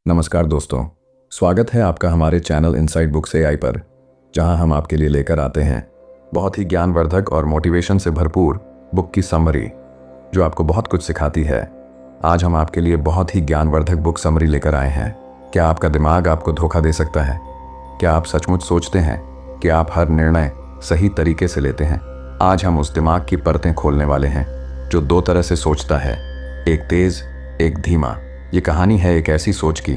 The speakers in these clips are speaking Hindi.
नमस्कार दोस्तों, स्वागत है आपका हमारे चैनल इनसाइड बुक्स एआई पर, जहां हम आपके लिए लेकर आते हैं बहुत ही ज्ञानवर्धक और मोटिवेशन से भरपूर बुक की समरी जो आपको बहुत कुछ सिखाती है। आज हम आपके लिए बहुत ही ज्ञानवर्धक बुक समरी लेकर आए हैं। क्या आपका दिमाग आपको धोखा दे सकता है? क्या आप सचमुच सोचते हैं कि आप हर निर्णय सही तरीके से लेते हैं? आज हम उस दिमाग की परतें खोलने वाले हैं जो दो तरह से सोचता है, एक तेज, एक धीमा। ये कहानी है एक ऐसी सोच की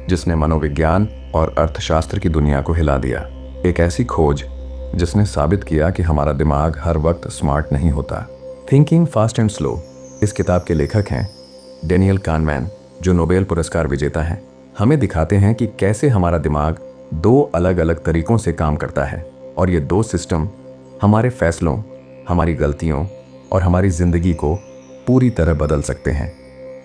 जिसने मनोविज्ञान और अर्थशास्त्र की दुनिया को हिला दिया। एक ऐसी खोज जिसने साबित किया कि हमारा दिमाग हर वक्त स्मार्ट नहीं होता। थिंकिंग फास्ट एंड स्लो इस किताब के लेखक हैं डेनियल कानमैन, जो नोबेल पुरस्कार विजेता हैं। हमें दिखाते हैं कि कैसे हमारा दिमाग दो अलग अलग तरीकों से काम करता है और ये दो सिस्टम हमारे फैसलों, हमारी गलतियों और हमारी जिंदगी को पूरी तरह बदल सकते हैं।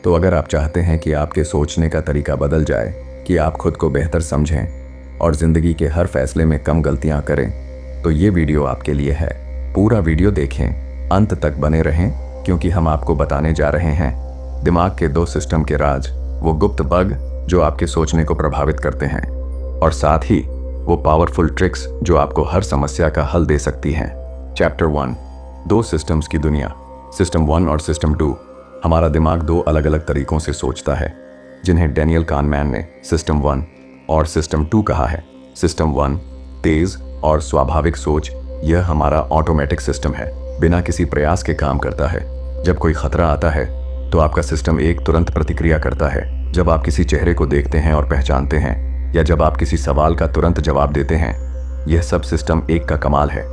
तो अगर आप चाहते हैं कि आपके सोचने का तरीका बदल जाए, कि आप खुद को बेहतर समझें और ज़िंदगी के हर फैसले में कम गलतियां करें, तो ये वीडियो आपके लिए है। पूरा वीडियो देखें, अंत तक बने रहें, क्योंकि हम आपको बताने जा रहे हैं दिमाग के दो सिस्टम के राज, वो गुप्त बग जो आपके सोचने को प्रभावित करते हैं, और साथ ही वो पावरफुल ट्रिक्स जो आपको हर समस्या का हल दे सकती हैं। चैप्टर 1, दो सिस्टम्स की दुनिया। सिस्टम 1 और सिस्टम 2। हमारा दिमाग दो अलग अलग तरीकों से सोचता है, जिन्हें डेनियल कानमैन ने सिस्टम 1 और सिस्टम 2 कहा है। सिस्टम 1 तेज और स्वाभाविक सोच, यह हमारा ऑटोमेटिक सिस्टम है, बिना किसी प्रयास के काम करता है। जब कोई खतरा आता है तो आपका सिस्टम 1 तुरंत प्रतिक्रिया करता है। जब आप किसी चेहरे को देखते हैं और पहचानते हैं, या जब आप किसी सवाल का तुरंत जवाब देते हैं, यह सब सिस्टम 1 का कमाल है।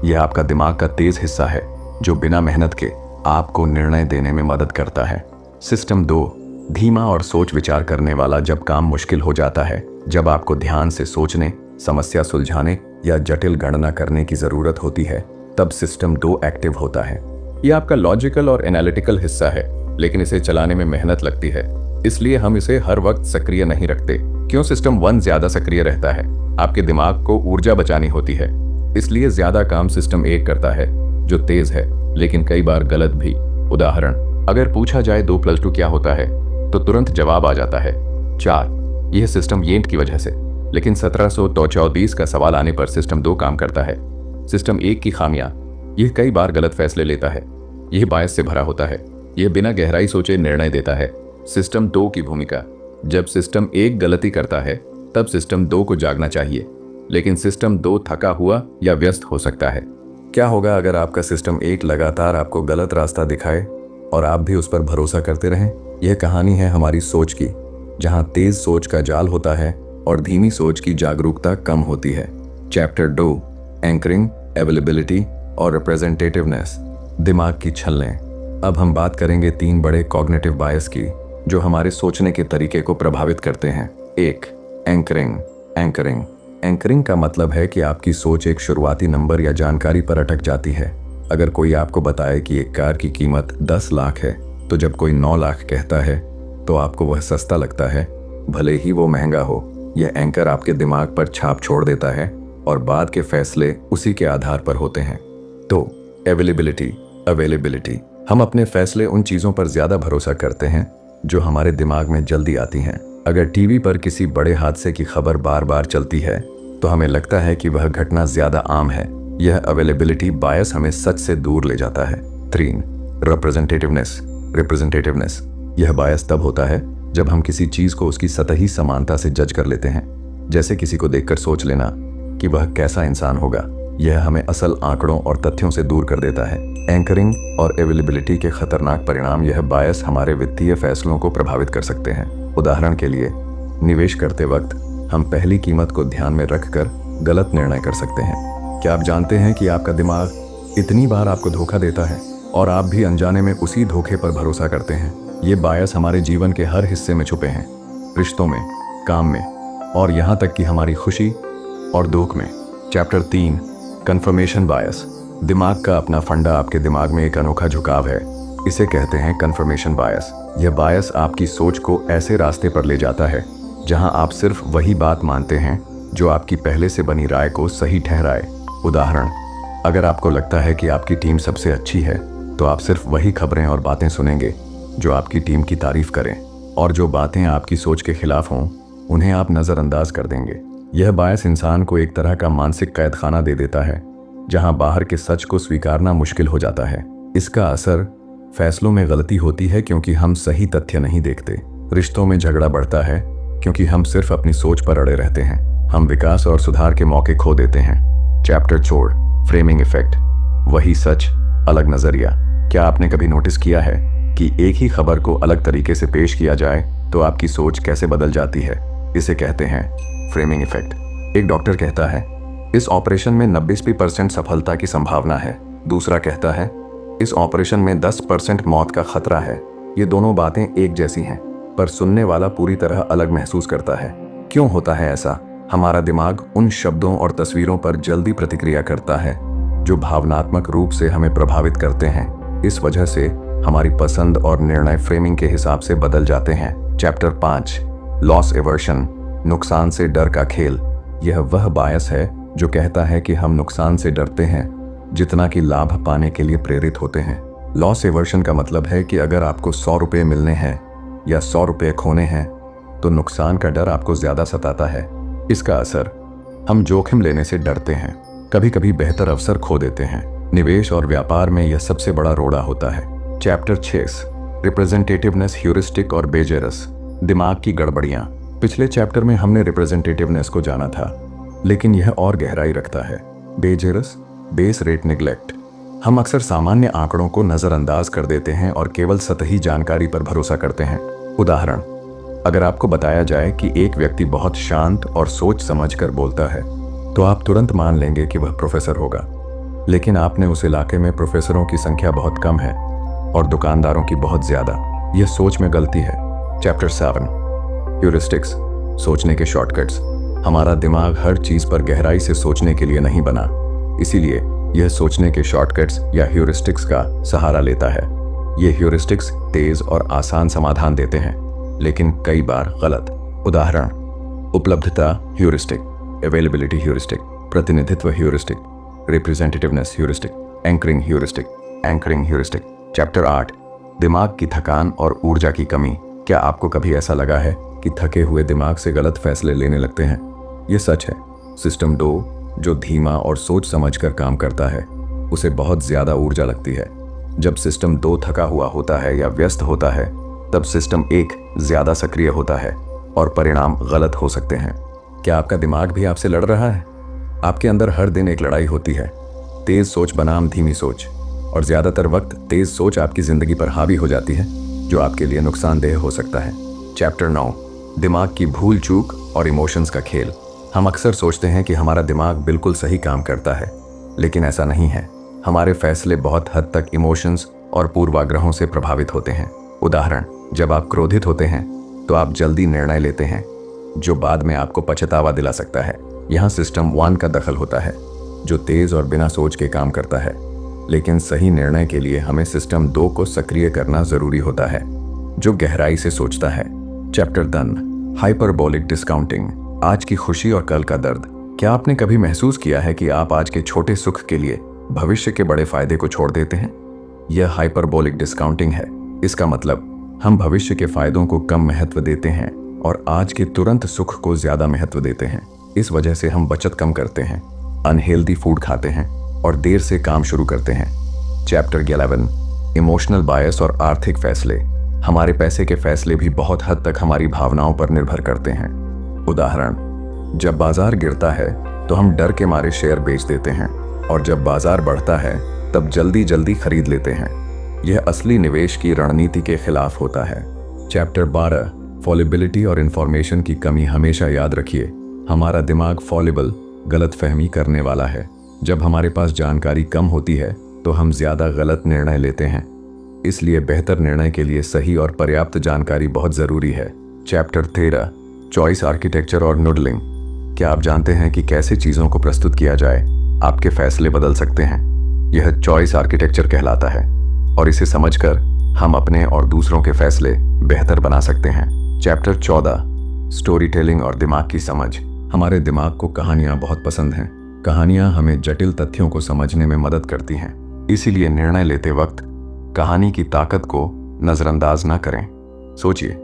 यह आपका दिमाग का तेज हिस्सा है जो बिना मेहनत के आपको निर्णय देने में मदद करता है। सिस्टम 2 धीमा और सोच विचार करने वाला, जब काम मुश्किल हो जाता है, जब आपको ध्यान से सोचने, समस्या सुलझाने या जटिल गणना करने की जरूरत होती है, तब सिस्टम 2 एक्टिव होता है। यह आपका लॉजिकल और एनालिटिकल हिस्सा है, लेकिन इसे चलाने में मेहनत लगती है, इसलिए हम इसे हर वक्त सक्रिय नहीं रखते। क्यों सिस्टम 1 ज्यादा सक्रिय रहता है? आपके दिमाग को ऊर्जा बचानी होती है, इसलिए ज्यादा काम सिस्टम 1 करता है, जो तेज है लेकिन कई बार गलत भी। उदाहरण, अगर पूछा जाए 2 + 2 क्या होता है, तो तुरंत जवाब आ जाता है 4। यह सिस्टम येंट की वजह से, लेकिन 1734 का सवाल आने पर सिस्टम 2 काम करता है। सिस्टम 1 की खामियां, यह कई बार गलत फैसले लेता है, यह बायस से भरा होता है, यह बिना गहराई सोचे निर्णय देता है। सिस्टम 2 की भूमिका, जब सिस्टम 1 गलती करता है तब सिस्टम 2 को जागना चाहिए, लेकिन सिस्टम 2 थका हुआ या व्यस्त हो सकता है। क्या होगा अगर आपका सिस्टम 1 लगातार आपको गलत रास्ता दिखाए और आप भी उस पर भरोसा करते रहें? यह कहानी है हमारी सोच की, जहां तेज सोच का जाल होता है और धीमी सोच की जागरूकता कम होती है। चैप्टर 2 एंकरिंग, अवेलेबिलिटी और रिप्रेजेंटेटिवनेस, दिमाग की छलने। अब हम बात करेंगे 3 बड़े कॉग्निटिव बायस की जो हमारे सोचने के तरीके को प्रभावित करते हैं। 1 एंकरिंग। एंकरिंग एंकरिंग का मतलब है कि आपकी सोच एक शुरुआती नंबर या जानकारी पर अटक जाती है। अगर कोई आपको बताए कि एक कार की कीमत 10 लाख है, तो जब कोई 9 लाख कहता है तो आपको वह सस्ता लगता है, भले ही वो महंगा हो। यह एंकर आपके दिमाग पर छाप छोड़ देता है और बाद के फैसले उसी के आधार पर होते हैं। तो अवेलेबिलिटी, हम अपने फैसले उन चीज़ों पर ज़्यादा भरोसा करते हैं जो हमारे दिमाग में जल्दी आती हैं। अगर टीवी पर किसी बड़े हादसे की खबर बार बार चलती है, तो हमें लगता है कि वह घटना ज्यादा आम है। यह अवेलेबिलिटी बायस हमें सच से दूर ले जाता है। 3 रिप्रेजेंटेटिवनेस, यह बायस तब होता है जब हम किसी चीज को उसकी सतही समानता से जज कर लेते हैं। जैसे किसी को देखकर सोच लेना कि वह कैसा इंसान होगा। यह हमें असल आंकड़ों और तथ्यों से दूर कर देता है। एंकरिंग और अवेलेबिलिटी के खतरनाक परिणाम, यह बायस हमारे वित्तीय फैसलों को प्रभावित कर सकते हैं। उदाहरण के लिए, निवेश करते वक्त हम पहली कीमत को ध्यान में रखकर गलत निर्णय कर सकते हैं। क्या आप जानते हैं कि आपका दिमाग इतनी बार आपको धोखा देता है और आप भी अनजाने में उसी धोखे पर भरोसा करते हैं? ये बायस हमारे जीवन के हर हिस्से में छुपे हैं, रिश्तों में, काम में, और यहाँ तक कि हमारी खुशी और दुख में। चैप्टर 3 कन्फर्मेशन बायस, दिमाग का अपना फंडा। आपके दिमाग में एक अनोखा झुकाव है, इसे कहते हैं कन्फर्मेशन बायस। यह बायस आपकी सोच को ऐसे रास्ते पर ले जाता है जहां आप सिर्फ वही बात मानते हैं जो आपकी पहले से बनी राय को सही ठहराए। उदाहरण, अगर आपको लगता है कि आपकी टीम सबसे अच्छी है, तो आप सिर्फ वही खबरें और बातें सुनेंगे जो आपकी टीम की तारीफ करें। और जो बातें आपकी सोच के खिलाफ हों उन्हें आप नज़रअंदाज कर देंगे। यह बायस इंसान को एक तरह का मानसिक कैदखाना दे देता है जहां बाहर के सच को स्वीकारना मुश्किल हो जाता है। इसका असर फैसलों में गलती होती है क्योंकि हम सही तथ्य नहीं देखते। रिश्तों में झगड़ा बढ़ता है क्योंकि हम सिर्फ अपनी सोच पर अड़े रहते हैं। हम विकास और सुधार के मौके खो देते हैं। चैप्टर छोड़, फ्रेमिंग इफेक्ट, वही सच अलग नजरिया। क्या आपने कभी नोटिस किया है कि एक ही खबर को अलग तरीके से पेश किया जाए तो आपकी सोच कैसे बदल जाती है? इसे कहते हैं फ्रेमिंग इफेक्ट। एक डॉक्टर कहता है इस ऑपरेशन में 90% सफलता की संभावना है। दूसरा कहता है इस ऑपरेशन में 10% मौत का खतरा है। ये दोनों बातें एक जैसी हैं, पर सुनने वाला पूरी तरह अलग महसूस करता है। क्यों होता है ऐसा? हमारा दिमाग उन शब्दों और तस्वीरों पर जल्दी प्रतिक्रिया करता है जो भावनात्मक रूप से हमें प्रभावित करते हैं। इस वजह से हमारी पसंद और निर्णय फ्रेमिंग के हिसाब से बदल जाते हैं। चैप्टर 5, लॉस एवर्शन, नुकसान से डर का खेल। यह वह बायस है जो कहता है कि हम नुकसान से डरते हैं जितना कि लाभ पाने के लिए प्रेरित होते हैं। लॉस एवर्शन का मतलब है कि अगर आपको 100 रुपये मिलने हैं या 100 रुपये खोने हैं तो नुकसान का डर आपको ज्यादा सताता है। इसका असर, हम जोखिम लेने से डरते हैं, कभी कभी बेहतर अवसर खो देते हैं। निवेश और व्यापार में यह सबसे बड़ा रोड़ा होता है। चैप्टर 6, रिप्रेजेंटेटिवनेस, ह्यूरिस्टिक और बेजेरस, दिमाग की गड़बड़ियां। पिछले चैप्टर में हमने रिप्रेजेंटेटिवनेस को जाना था, लेकिन यह और गहराई रखता है। बेजेरस, बेस रेट निग्लेक्ट। हम अक्सर सामान्य आंकड़ों को नजरअंदाज कर देते हैं और केवल सतही जानकारी पर भरोसा करते हैं। उदाहरण, अगर आपको बताया जाए कि एक व्यक्ति बहुत शांत और सोच समझकर बोलता है तो आप तुरंत मान लेंगे कि वह प्रोफेसर होगा। लेकिन आपने उस इलाके में प्रोफेसरों की संख्या बहुत कम है और दुकानदारों की बहुत ज्यादा। यह सोच में गलती है। चैप्टर 7, ह्यूरिस्टिक्स, सोचने के शॉर्टकट्स। हमारा दिमाग हर चीज पर गहराई से सोचने के लिए नहीं बना, इसीलिए यह सोचने के शॉर्टकट्स या ह्यूरिस्टिक्स का सहारा लेता है। ये ह्यूरिस्टिक्स तेज और आसान समाधान देते हैं, लेकिन कई बार गलत। उदाहरण, उपलब्धता ह्यूरिस्टिक, अवेलेबिलिटी ह्यूरिस्टिक, प्रतिनिधित्व heuristic, representativeness heuristic, anchoring heuristic, anchoring heuristic. Chapter 8, दिमाग की थकान और ऊर्जा की कमी। क्या आपको कभी ऐसा लगा है कि थके हुए दिमाग से गलत फैसले लेने लगते हैं? यह सच है। सिस्टम 2, जो धीमा और सोच समझकर काम करता है, उसे बहुत ज्यादा ऊर्जा लगती है। जब सिस्टम 2 थका हुआ होता है या व्यस्त होता है, तब सिस्टम 1 ज्यादा सक्रिय होता है और परिणाम गलत हो सकते हैं। क्या आपका दिमाग भी आपसे लड़ रहा है? आपके अंदर हर दिन एक लड़ाई होती है, तेज सोच बनाम धीमी सोच, और ज्यादातर वक्त तेज सोच आपकी जिंदगी पर हावी हो जाती है, जो आपके लिए नुकसानदेह हो सकता है। चैप्टर 9, दिमाग की भूल चूक और इमोशंस का खेल। हम अक्सर सोचते हैं कि हमारा दिमाग बिल्कुल सही काम करता है, लेकिन ऐसा नहीं है। हमारे फैसले बहुत हद तक इमोशंस और पूर्वाग्रहों से प्रभावित होते हैं। उदाहरण, जब आप क्रोधित होते हैं तो आप जल्दी निर्णय लेते हैं जो बाद में आपको पछतावा दिला सकता है। यहाँ सिस्टम 1 का दखल होता है, जो तेज और बिना सोच के काम करता है, लेकिन सही निर्णय के लिए हमें सिस्टम 2 को सक्रिय करना जरूरी होता है, जो गहराई से सोचता है। चैप्टर 10, हाइपरबोलिक डिस्काउंटिंग, आज की खुशी और कल का दर्द। क्या आपने कभी महसूस किया है कि आप आज के छोटे सुख के लिए भविष्य के बड़े फायदे को छोड़ देते हैं? यह हाइपरबोलिक डिस्काउंटिंग है। इसका मतलब हम भविष्य के फायदों को कम महत्व देते हैं और आज के तुरंत सुख को ज्यादा महत्व देते हैं। इस वजह से हम बचत कम करते हैं, अनहेल्दी फूड खाते हैं और देर से काम शुरू करते हैं। चैप्टर 11, इमोशनल बायस और आर्थिक फैसले। हमारे पैसे के फैसले भी बहुत हद तक हमारी भावनाओं पर निर्भर करते हैं। उदाहरण, जब बाजार गिरता है तो हम डर के मारे शेयर बेच देते हैं, और जब बाजार बढ़ता है तब जल्दी जल्दी खरीद लेते हैं। यह असली निवेश की रणनीति के खिलाफ होता है। चैप्टर 12, फॉलिबिलिटी और इंफॉर्मेशन की कमी। हमेशा याद रखिए, हमारा दिमाग फॉलिबल, गलतफहमी करने वाला है। जब हमारे पास जानकारी कम होती है तो हम ज्यादा गलत निर्णय लेते हैं। इसलिए बेहतर निर्णय के लिए सही और पर्याप्त जानकारी बहुत जरूरी है। चैप्टर 13, चॉइस आर्किटेक्चर और नूडलिंग। क्या आप जानते हैं कि कैसे चीजों को प्रस्तुत किया जाए आपके फैसले बदल सकते हैं? यह चॉइस आर्किटेक्चर कहलाता है, और इसे समझकर हम अपने और दूसरों के फैसले बेहतर बना सकते हैं। चैप्टर 14, स्टोरी टेलिंग और दिमाग की समझ। हमारे दिमाग को कहानियां बहुत पसंद हैं। कहानियां हमें जटिल तथ्यों को समझने में मदद करती हैं। इसीलिए निर्णय लेते वक्त कहानी की ताकत को नजरअंदाज ना करें। सोचिए,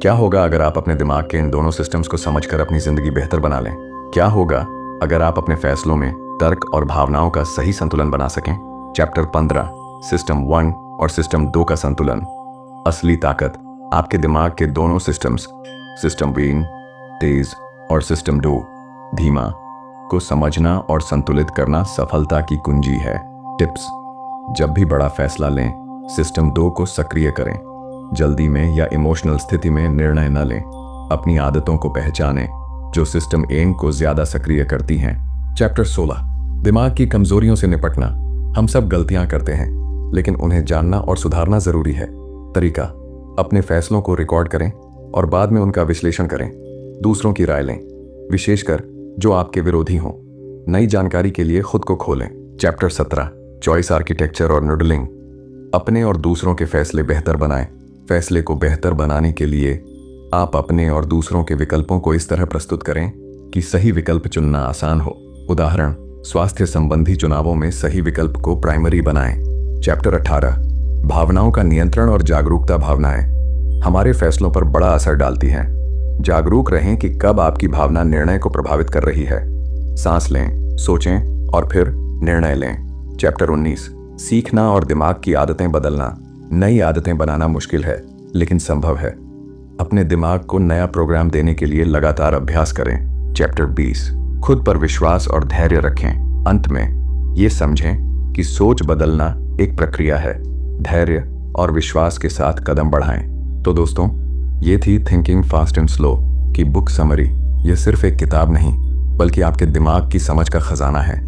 क्या होगा अगर आप अपने दिमाग के इन दोनों सिस्टम्स को समझकर अपनी जिंदगी बेहतर बना लें? क्या होगा अगर आप अपने फैसलों में तर्क और भावनाओं का सही संतुलन बना सकें? चैप्टर 15, सिस्टम 1 और सिस्टम 2 का संतुलन। असली ताकत आपके दिमाग के दोनों सिस्टम्स, सिस्टम 1 तेज और सिस्टम 2 धीमा, को समझना और संतुलित करना सफलता की कुंजी है। टिप्स: जब भी बड़ा फैसला लें, सिस्टम 2 को सक्रिय करें। जल्दी में या इमोशनल स्थिति में निर्णय न लें। अपनी आदतों को पहचानें जो सिस्टम 1 को ज्यादा सक्रिय करती हैं। चैप्टर 16, दिमाग की कमजोरियों से निपटना। हम सब गलतियां करते हैं, लेकिन उन्हें जानना और सुधारना जरूरी है। तरीका: अपने फैसलों को रिकॉर्ड करें और बाद में उनका विश्लेषण करें। दूसरों की राय लें, विशेषकर जो आपके विरोधी हों। नई जानकारी के लिए खुद को खोलें। चैप्टर 17, चॉइस आर्किटेक्चर और नूडलिंग। अपने और दूसरों के फैसले बेहतर बनाएं। फैसले को बेहतर बनाने के लिए आप अपने और दूसरों के विकल्पों को इस तरह प्रस्तुत करें कि सही विकल्प चुनना आसान हो। उदाहरण: स्वास्थ्य संबंधी चुनावों में सही विकल्प को प्राइमरी बनाएं। चैप्टर 18, भावनाओं का नियंत्रण और जागरूकता। भावनाएं हमारे फैसलों पर बड़ा असर डालती हैं। जागरूक रहें कि कब आपकी भावना निर्णय को प्रभावित कर रही है। सांस लें, सोचें और फिर निर्णय लें। चैप्टर 19, सीखना और दिमाग की आदतें बदलना। नई आदतें बनाना मुश्किल है, लेकिन संभव है। अपने दिमाग को नया प्रोग्राम देने के लिए लगातार अभ्यास करें। चैप्टर 20, खुद पर विश्वास और धैर्य रखें। अंत में ये समझें कि सोच बदलना एक प्रक्रिया है। धैर्य और विश्वास के साथ कदम बढ़ाएं। तो दोस्तों, ये थी थिंकिंग फास्ट एंड स्लो की बुक समरी। ये सिर्फ एक किताब नहीं, बल्कि आपके दिमाग की समझ का खजाना है।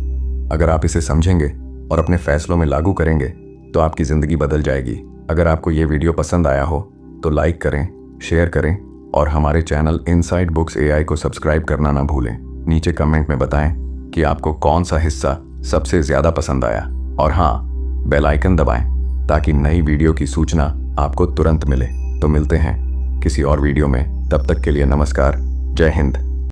अगर आप इसे समझेंगे और अपने फैसलों में लागू करेंगे तो आपकी जिंदगी बदल जाएगी। अगर आपको ये वीडियो पसंद आया हो तो लाइक करें, शेयर करें और हमारे चैनल इनसाइड बुक्स AI को सब्सक्राइब करना ना भूलें। नीचे कमेंट में बताएं कि आपको कौन सा हिस्सा सबसे ज्यादा पसंद आया, और हाँ, बेल आइकन दबाएं ताकि नई वीडियो की सूचना आपको तुरंत मिले। तो मिलते हैं किसी और वीडियो में, तब तक के लिए नमस्कार। जय हिंद।